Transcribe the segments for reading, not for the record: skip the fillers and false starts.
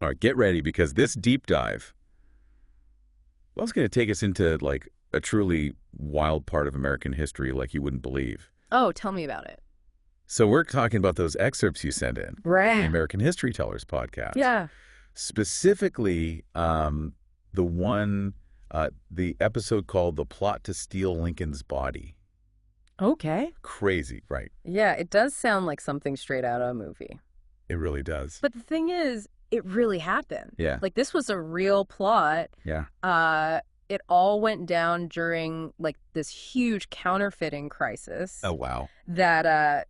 All right, get ready because this deep dive, well, it's going to take us into like a truly wild part of American history like you wouldn't believe. Oh, tell me about it. So we're talking about those excerpts you sent in, the Right. American History Tellers podcast. Yeah. Specifically, the one, the episode called "The Plot to Steal Lincoln's Body." Okay. Crazy, right? Yeah, it does sound like something straight out of a movie. It really does. But the thing is, it really happened. Yeah. Like, this was a real plot. Yeah. It all went down during, like, this huge counterfeiting crisis Oh, wow. that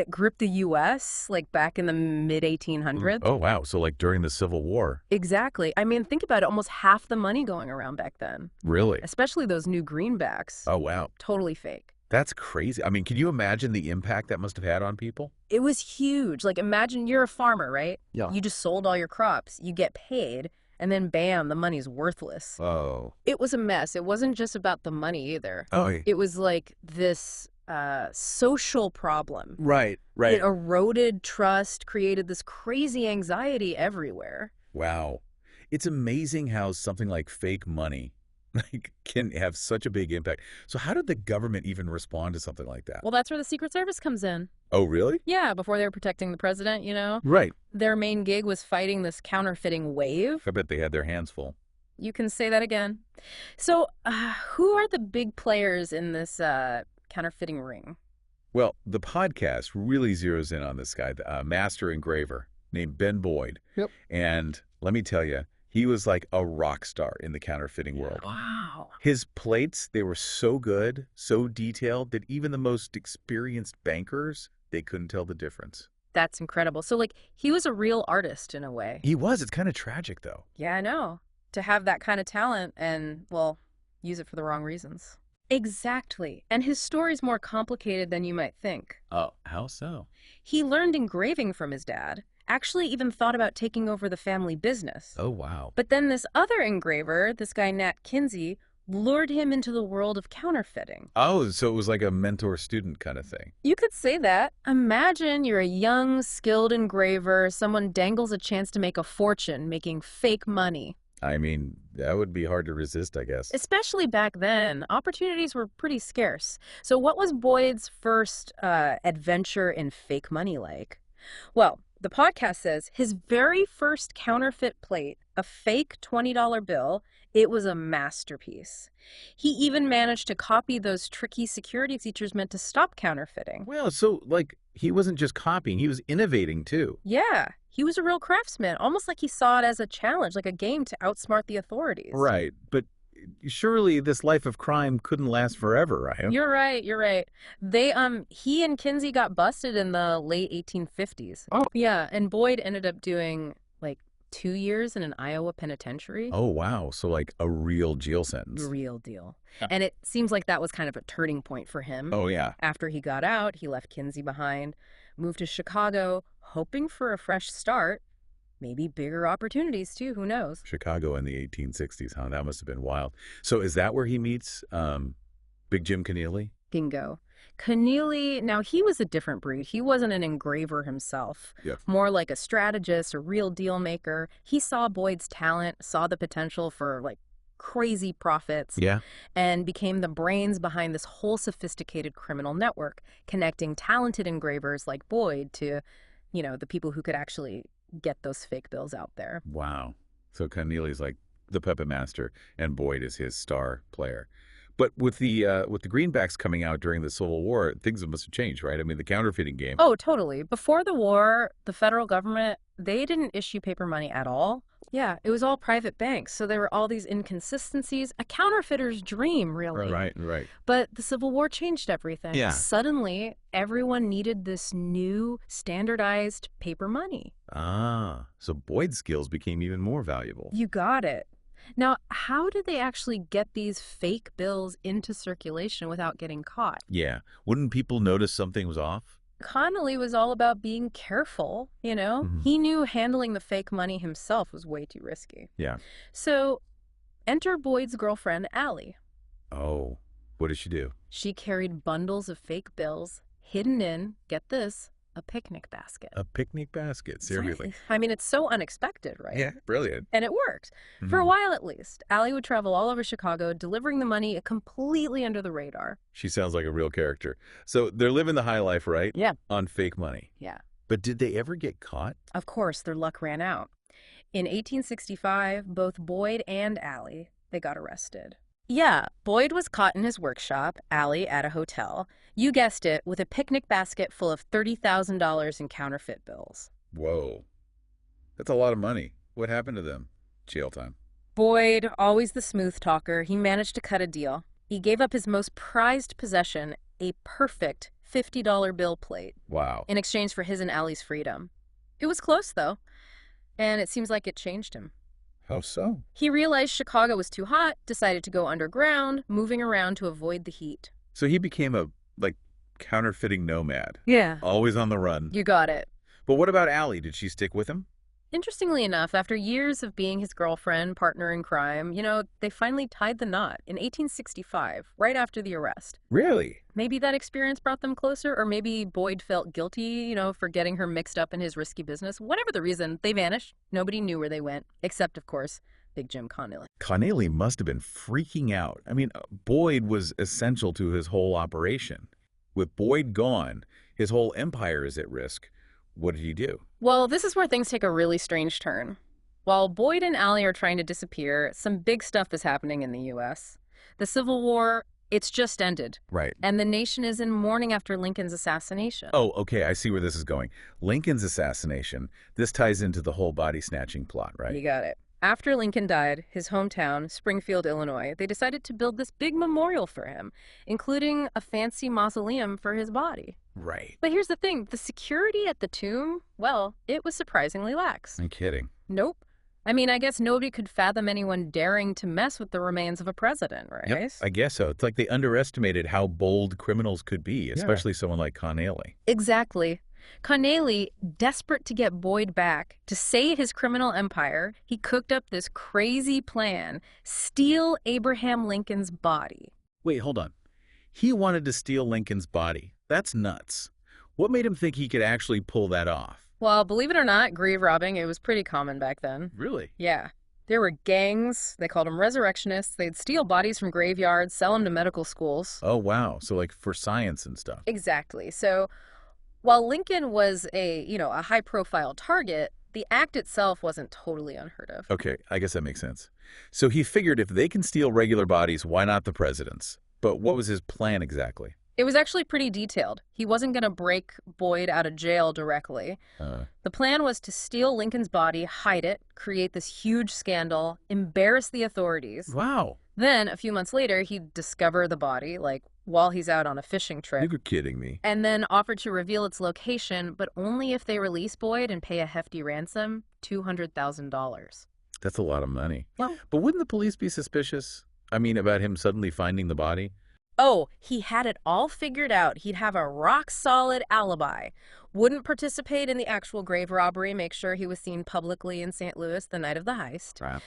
gripped the U.S., like, back in the mid-1800s. Oh, wow. So like during the Civil War. Exactly. I mean, think about it. Almost half the money going around back then, Really? especially those new greenbacks. Oh, wow. Totally fake. That's crazy. I mean, can you imagine the impact that must have had on people? It was huge. Like, imagine you're a farmer, right? Yeah. You just sold all your crops. You get paid, and then bam, the money's worthless. Oh. It was a mess. It wasn't just about the money either. Oh, It was like this social problem. right, It eroded trust, created this crazy anxiety everywhere. Wow. It's amazing how something like fake money can have such a big impact. So how did the government even respond to something like that? Well, that's where the Secret Service comes in. Oh, really? Yeah, before they were protecting the president, you know? Right. Their main gig was fighting this counterfeiting wave. I bet they had their hands full. You can say that again. So, who are the big players in this counterfeiting ring? Well, the podcast really zeroes in on this guy, the master engraver named Ben Boyd. Yep. And let me tell you, he was like a rock star in the counterfeiting world. Wow. His plates, they were so good, so detailed that even the most experienced bankers, they couldn't tell the difference. That's incredible. So, like, he was a real artist in a way. He was. It's kind of tragic, though. Yeah, I know. To have that kind of talent and, well, use it for the wrong reasons. Exactly. And his story's more complicated than you might think. Oh, how so? He learned engraving from his dad, actually even thought about taking over the family business. Oh, wow. But then this other engraver, this guy Nat Kinsey, lured him into the world of counterfeiting. Oh, so it was like a mentor-student kind of thing. You could say that. Imagine you're a young, skilled engraver, someone dangles a chance to make a fortune making fake money. I mean, that would be hard to resist, I guess. Especially back then, opportunities were pretty scarce. So what was Boyd's first adventure in fake money like? Well, the podcast says his very first counterfeit plate, a fake $20 bill, it was a masterpiece. He even managed to copy those tricky security features meant to stop counterfeiting. Well, so, like, he wasn't just copying, he was innovating, too. Yeah, he was a real craftsman, almost like he saw it as a challenge, like a game to outsmart the authorities. Right, but surely this life of crime couldn't last forever, right? You're right, you're right. He and Kinsey got busted in the late 1850s. Oh. Yeah, and Boyd ended up doing like 2 years in an Iowa penitentiary. Oh, wow. So like a real jail sentence. Real deal. Yeah. And it seems like that was kind of a turning point for him. Oh, yeah. After he got out, he left Kinsey behind, moved to Chicago, hoping for a fresh start. Maybe bigger opportunities, too. Who knows? Chicago in the 1860s, huh? That must have been wild. So is that where he meets Big Jim Keneally? Bingo. Keneally, now he was a different breed. He wasn't an engraver himself. Yeah. More like a strategist, a real deal maker. He saw Boyd's talent, saw the potential for like crazy profits, Yeah. and became the brains behind this whole sophisticated criminal network, connecting talented engravers like Boyd to, you know, the people who could actually get those fake bills out there. Wow. So Keneally's like the puppet master, and Boyd is his star player. But with the greenbacks coming out during the Civil War, things must have changed, right? I mean, the counterfeiting game. Oh, totally. Before the war, the federal government, they didn't issue paper money at all. Yeah, it was all private banks. So there were all these inconsistencies. A counterfeiter's dream, really. Right. But the Civil War changed everything. Yeah. Suddenly, everyone needed this new standardized paper money. Ah, so Boyd's skills became even more valuable. You got it. Now, how did they actually get these fake bills into circulation without getting caught? Yeah. Wouldn't people notice something was off? Connolly was all about being careful, you know? Mhm. He knew handling the fake money himself was way too risky. Yeah. So, enter Boyd's girlfriend, Allie. Oh, what did she do? She carried bundles of fake bills hidden in, get this, A picnic basket. A picnic basket, seriously. I mean, it's so unexpected, right? Yeah, brilliant. And it worked. For a while at least. Allie would travel all over Chicago, delivering the money completely under the radar. She sounds like a real character. So they're living the high life, right? Yeah. On fake money. Yeah. But did they ever get caught? Of course, their luck ran out. In 1865, both Boyd and Allie, they got arrested. Yeah, Boyd was caught in his workshop, Allie at a hotel. You guessed it, with a picnic basket full of $30,000 in counterfeit bills. Whoa. That's a lot of money. What happened to them? Jail time. Boyd, always the smooth talker, he managed to cut a deal. He gave up his most prized possession, a perfect $50 bill plate, Wow. in exchange for his and Allie's freedom. It was close, though, and it seems like it changed him. How so? He realized Chicago was too hot, decided to go underground, moving around to avoid the heat. So he became a, counterfeiting nomad. Yeah. Always on the run. You got it. But what about Allie? Did she stick with him? Interestingly enough, after years of being his girlfriend, partner in crime, they finally tied the knot in 1865, right after the arrest. Really? Maybe that experience brought them closer, or maybe Boyd felt guilty, for getting her mixed up in his risky business. Whatever the reason, they vanished. Nobody knew where they went, except, of course, Big Jim Connelly. Connelly must have been freaking out. I mean, Boyd was essential to his whole operation. With Boyd gone, his whole empire is at risk. What did he do? Well, this is where things take a really strange turn. While Boyd and Allie are trying to disappear, some big stuff is happening in the U.S. The Civil War, it's just ended. Right. And the nation is in mourning after Lincoln's assassination. Oh, okay. I see where this is going. Lincoln's assassination. This ties into the whole body snatching plot, right? You got it. After Lincoln died, his hometown, Springfield, Illinois, they decided to build this big memorial for him, including a fancy mausoleum for his body. Right. But here's the thing, the security at the tomb, well, it was surprisingly lax. I'm kidding. Nope. I mean, I guess nobody could fathom anyone daring to mess with the remains of a president, right? Yep, I guess so. It's like they underestimated how bold criminals could be, especially someone like Connelly. Exactly. Connelly, desperate to get Boyd back, to save his criminal empire, he cooked up this crazy plan, steal Abraham Lincoln's body. Wait, hold on. He wanted to steal Lincoln's body. That's nuts. What made him think he could actually pull that off? Well, believe it or not, grave robbing, it was pretty common back then. Really? Yeah. There were gangs, they called them resurrectionists, they'd steal bodies from graveyards, sell them to medical schools. Oh, wow. So for science and stuff. Exactly. So while Lincoln was a high-profile target, the act itself wasn't totally unheard of. Okay, I guess that makes sense. So he figured if they can steal regular bodies, why not the president's? But what was his plan exactly? It was actually pretty detailed. He wasn't going to break Boyd out of jail directly. The plan was to steal Lincoln's body, hide it, create this huge scandal, embarrass the authorities. Wow. Then, a few months later, he'd discover the body, while he's out on a fishing trip. You're kidding me. And then offer to reveal its location, but only if they release Boyd and pay a hefty ransom, $200,000. That's a lot of money. Well, but wouldn't the police be suspicious? I mean, about him suddenly finding the body? Oh, he had it all figured out. He'd have a rock-solid alibi. Wouldn't participate in the actual grave robbery, make sure he was seen publicly in St. Louis the night of the heist. Right.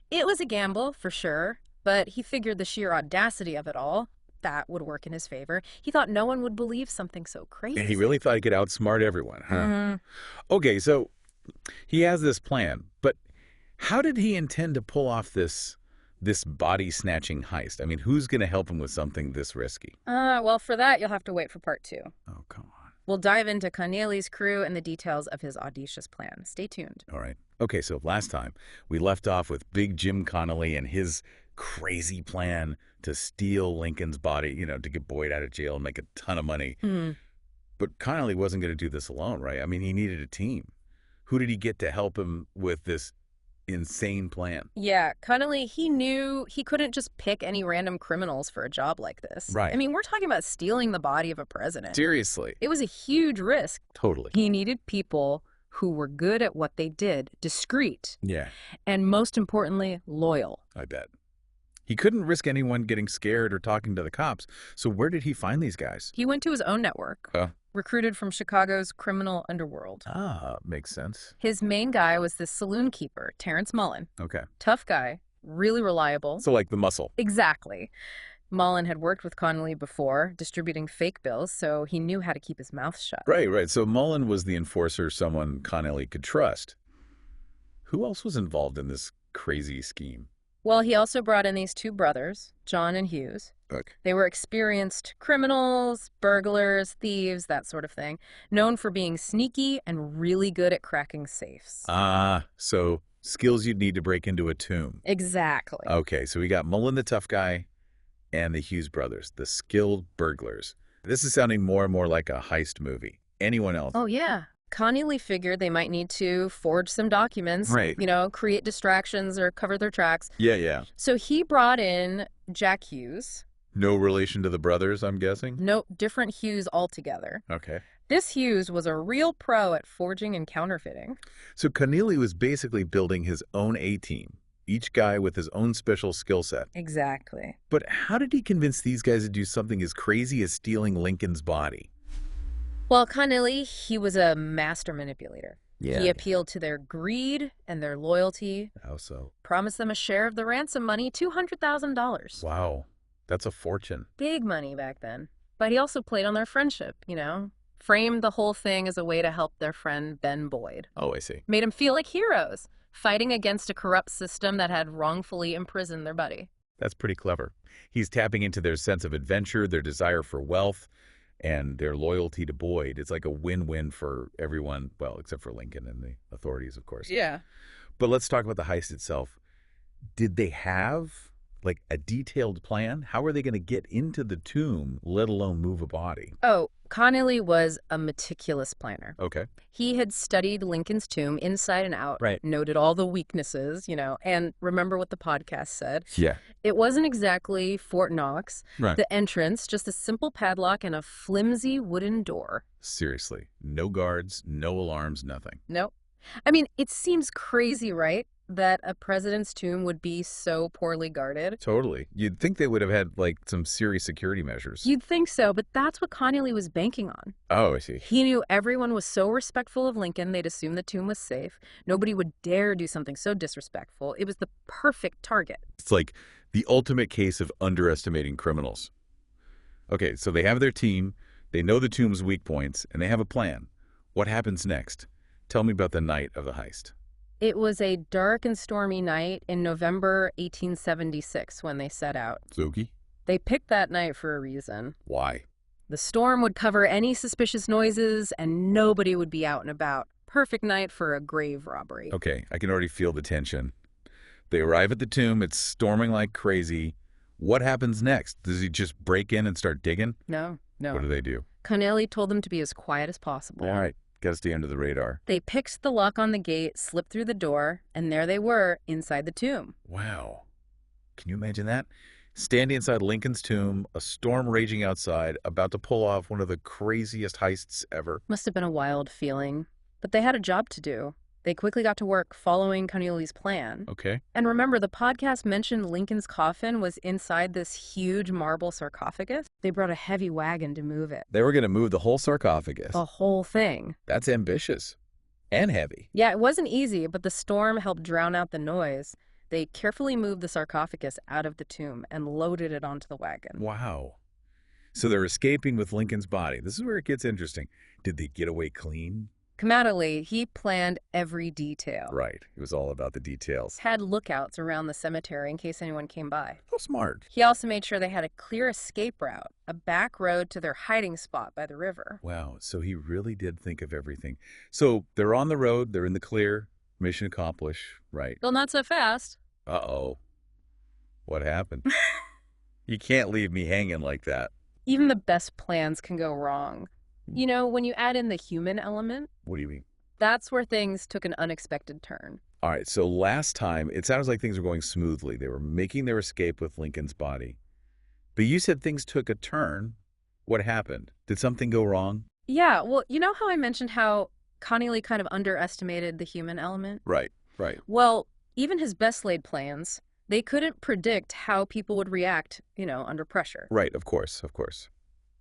It was a gamble, for sure, but he figured the sheer audacity of it all, that would work in his favor. He thought no one would believe something so crazy. And he really thought he could outsmart everyone, huh? Mm-hmm. Okay, so he has this plan, but how did he intend to pull off this body-snatching heist? I mean, who's going to help him with something this risky? Well, for that, you'll have to wait for part 2. Oh, come on. We'll dive into Connelly's crew and the details of his audacious plan. Stay tuned. All right. Okay, so last time we left off with Big Jim Connelly and his crazy plan to steal Lincoln's body, to get Boyd out of jail and make a ton of money. But Connelly wasn't going to do this alone, right? I mean, he needed a team. Who did he get to help him with this insane plan? Yeah, Connelly, he knew he couldn't just pick any random criminals for a job like this. Right. I mean, we're talking about stealing the body of a president. Seriously. It was a huge risk. Totally. He needed people who were good at what they did, discreet, Yeah, and most importantly, loyal. I bet. He couldn't risk anyone getting scared or talking to the cops. So where did he find these guys? He went to his own network, recruited from Chicago's criminal underworld. Makes sense. His main guy was this saloon keeper, Terrence Mullen. Okay. Tough guy, really reliable. So like the muscle. Exactly. Mullen had worked with Connolly before, distributing fake bills, so he knew how to keep his mouth shut. Right. So Mullen was the enforcer, someone Connolly could trust. Who else was involved in this crazy scheme? Well, he also brought in these two brothers, John and Hughes. Look. They were experienced criminals, burglars, thieves, that sort of thing, known for being sneaky and really good at cracking safes. So skills you'd need to break into a tomb. Exactly. Okay, so we got Mullen the tough guy and the Hughes brothers, the skilled burglars. This is sounding more and more like a heist movie. Anyone else? Oh, yeah. Connolly figured they might need to forge some documents, Right. Create distractions or cover their tracks. Yeah. So he brought in Jack Hughes. No relation to the brothers, I'm guessing? No, different Hughes altogether. Okay. This Hughes was a real pro at forging and counterfeiting. So Connolly was basically building his own A-team, each guy with his own special skill set. Exactly. But how did he convince these guys to do something as crazy as stealing Lincoln's body? Well, Connolly, he was a master manipulator. Yeah. He appealed to their greed and their loyalty, How so? promised them a share of the ransom money, $200,000. Wow. That's a fortune. Big money back then. But he also played on their friendship, framed the whole thing as a way to help their friend Ben Boyd. Oh, I see. Made them feel like heroes, fighting against a corrupt system that had wrongfully imprisoned their buddy. That's pretty clever. He's tapping into their sense of adventure, their desire for wealth, and their loyalty to Boyd. It's like a win-win for everyone, well, except for Lincoln and the authorities, of course. Yeah. But let's talk about the heist itself. Did they have, like, a detailed plan? How are they going to get into the tomb, let alone move a body? Oh, Connolly was a meticulous planner. Okay. He had studied Lincoln's tomb inside and out, Right. noted all the weaknesses, and remember what the podcast said. Yeah. It wasn't exactly Fort Knox. Right. The entrance, just a simple padlock and a flimsy wooden door. Seriously. No guards, no alarms, nothing. Nope. I mean, it seems crazy, right? That a president's tomb would be so poorly guarded. Totally. You'd think they would have had, like, some serious security measures. You'd think so, but that's what Connolly was banking on. Oh, I see. He knew everyone was so respectful of Lincoln, they'd assume the tomb was safe. Nobody would dare do something so disrespectful. It was the perfect target. It's like the ultimate case of underestimating criminals. Okay, so they have their team, they know the tomb's weak points, and they have a plan. What happens next? Tell me about the night of the heist. It was a dark and stormy night in November 1876 when they set out. Zookie? They picked that night for a reason. Why? The storm would cover any suspicious noises, and nobody would be out and about. Perfect night for a grave robbery. Okay, I can already feel the tension. They arrive at the tomb, it's storming like crazy. What happens next? Does he just break in and start digging? No. What do they do? Connolly told them to be as quiet as possible. All right, gotta stay under the radar. They picked the lock on the gate, slipped through the door, and there they were, inside the tomb. Wow. Can you imagine that? Standing inside Lincoln's tomb, a storm raging outside, about to pull off one of the craziest heists ever. Must have been a wild feeling. But they had a job to do. They quickly got to work following Connolly's plan. Okay. And remember, the podcast mentioned Lincoln's coffin was inside this huge marble sarcophagus. They brought a heavy wagon to move it. They were going to move the whole sarcophagus. The whole thing. That's ambitious. And heavy. Yeah, it wasn't easy, but the storm helped drown out the noise. They carefully moved the sarcophagus out of the tomb and loaded it onto the wagon. Wow. So they're escaping with Lincoln's body. This is where it gets interesting. Did they get away clean? Kamatali, he planned every detail. Right. It was all about the details. Had lookouts around the cemetery in case anyone came by. How smart. He also made sure they had a clear escape route, a back road to their hiding spot by the river. Wow. So he really did think of everything. So they're on the road. They're in the clear. Mission accomplished. Right. Well, not so fast. Uh-oh. What happened? You can't leave me hanging like that. Even the best plans can go wrong. You know, when you add in the human element, What do you mean? that's where things took an unexpected turn. All right, so last time, it sounds like things were going smoothly. They were making their escape with Lincoln's body. But you said things took a turn. What happened? Did something go wrong? Yeah, well, you know how I mentioned how Connolly kind of underestimated the human element? Right. Well, even his best laid plans, they couldn't predict how people would react, under pressure. Right, of course.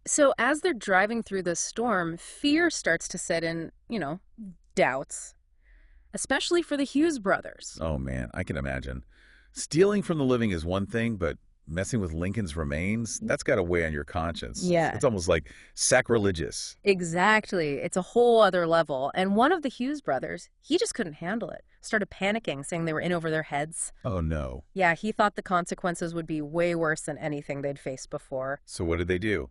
So as they're driving through the storm, fear starts to set in, doubts, especially for the Hughes brothers. Oh, man, I can imagine. Stealing from the living is one thing, but messing with Lincoln's remains, that's got to weigh on your conscience. Yeah. It's almost like sacrilegious. Exactly. It's a whole other level. And one of the Hughes brothers, he just couldn't handle it. Started panicking, saying they were in over their heads. Oh, no. Yeah, he thought the consequences would be way worse than anything they'd faced before. So what did they do?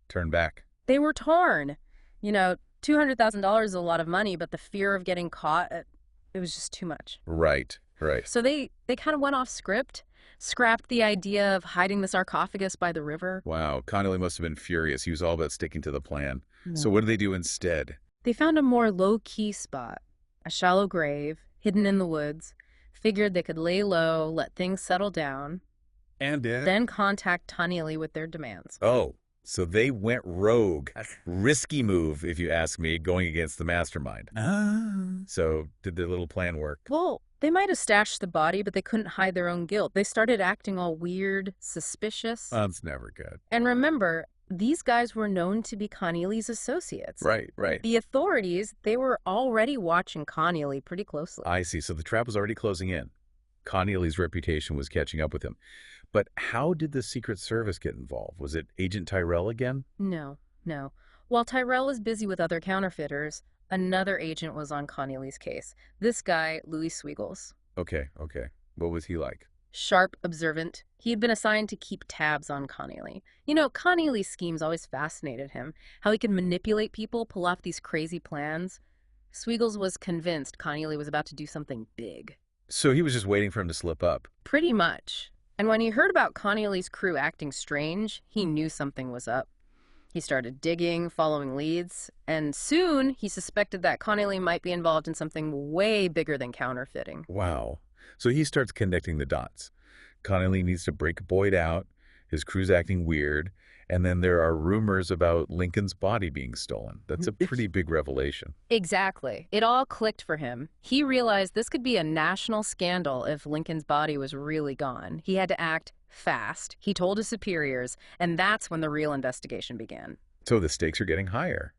Turn back. They were torn. You know, $200,000 is a lot of money, but the fear of getting caught, it was just too much. Right, right. So they kind of went off script, scrapped the idea of hiding the sarcophagus by the river. Wow, Connolly must have been furious. He was all about sticking to the plan. No. So what did they do instead? They found a more low-key spot, a shallow grave, hidden in the woods. Figured they could lay low, let things settle down, And then contact Tanieli with their demands. Oh, so they went rogue. Risky move, if you ask me, going against the mastermind. So did their little plan work? Well, they might have stashed the body, but they couldn't hide their own guilt. They started acting all weird, suspicious. That's never good. And remember, these guys were known to be Connelly's associates. Right, right. The authorities, they were already watching Connelly pretty closely. I see. So the trap was already closing in. Connelly's reputation was catching up with him. But how did the Secret Service get involved? Was it Agent Tyrell again? No. While Tyrell was busy with other counterfeiters, another agent was on Connelly's case. This guy, Louis Swiegels. Okay. What was he like? Sharp, observant. He had been assigned to keep tabs on Connelly. You know, Connelly's schemes always fascinated him. How he could manipulate people, pull off these crazy plans. Swiegels was convinced Connelly was about to do something big. So he was just waiting for him to slip up. Pretty much. And when he heard about Connelly's crew acting strange, he knew something was up. He started digging, following leads, and soon he suspected that Connelly might be involved in something way bigger than counterfeiting. Wow. So he starts connecting the dots. Connelly needs to break Boyd out. His crew's acting weird. And then there are rumors about Lincoln's body being stolen. That's a pretty big revelation. Exactly. It all clicked for him. He realized this could be a national scandal if Lincoln's body was really gone. He had to act fast. He told his superiors, and that's when the real investigation began. So the stakes are getting higher.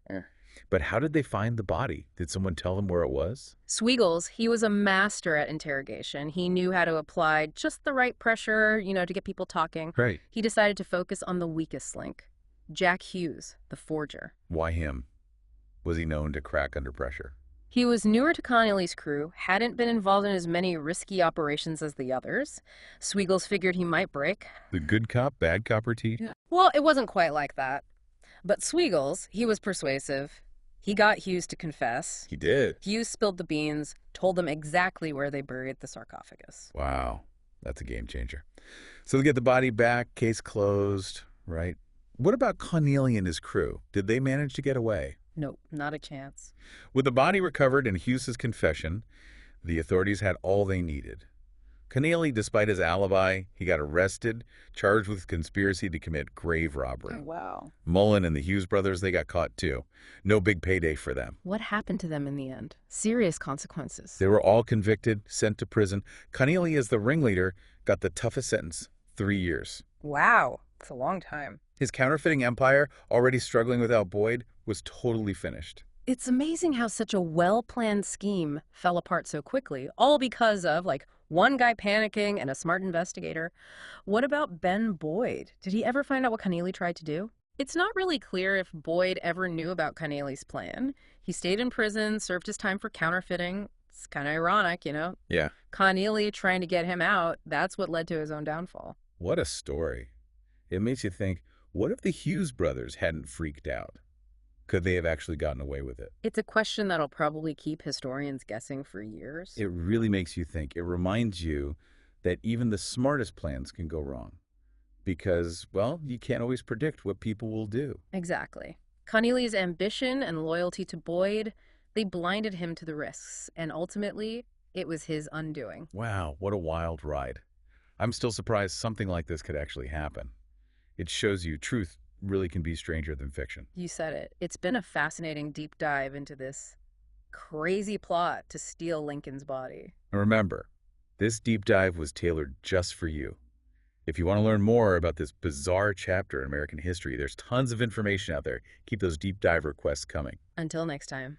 But how did they find the body? Did someone tell them where it was? Swiegels, he was a master at interrogation. He knew how to apply just the right pressure, to get people talking. Right. He decided to focus on the weakest link, Jack Hughes, the forger. Why him? Was he known to crack under pressure? He was newer to Connelly's crew, hadn't been involved in as many risky operations as the others. Swiegels figured he might break. The good cop, bad cop routine? Well, it wasn't quite like that. But Swiegels, he was persuasive. He got Hughes to confess. He did. Hughes spilled the beans, told them exactly where they buried the sarcophagus. Wow. That's a game changer. So they get the body back, case closed, right? What about Connelly and his crew? Did they manage to get away? Nope, not a chance. With the body recovered and Hughes' confession, the authorities had all they needed. Connelly, despite his alibi, he got arrested, charged with conspiracy to commit grave robbery. Oh, wow. Mullen and the Hughes brothers, they got caught too. No big payday for them. What happened to them in the end? Serious consequences. They were all convicted, sent to prison. Connelly, as the ringleader, got the toughest sentence, 3 years. Wow, it's a long time. His counterfeiting empire, already struggling without Boyd, was totally finished. It's amazing how such a well-planned scheme fell apart so quickly, all because of, one guy panicking and a smart investigator. What about Ben Boyd? Did he ever find out what Connelly tried to do? It's not really clear if Boyd ever knew about Connelly's plan. He stayed in prison, served his time for counterfeiting. It's kind of ironic, Yeah. Connelly trying to get him out, that's what led to his own downfall. What a story. It makes you think, what if the Hughes brothers hadn't freaked out? Could they have actually gotten away with it? It's a question that'll probably keep historians guessing for years. It really makes you think. It reminds you that even the smartest plans can go wrong. Because, well, you can't always predict what people will do. Exactly. Connelly's ambition and loyalty to Boyd, they blinded him to the risks, and ultimately, it was his undoing. Wow, what a wild ride. I'm still surprised something like this could actually happen. It shows you truth really can be stranger than fiction. You said it. It's been a fascinating deep dive into this crazy plot to steal Lincoln's body. And remember, this deep dive was tailored just for you. If you want to learn more about this bizarre chapter in American history, there's tons of information out there. Keep those deep dive requests coming. Until next time.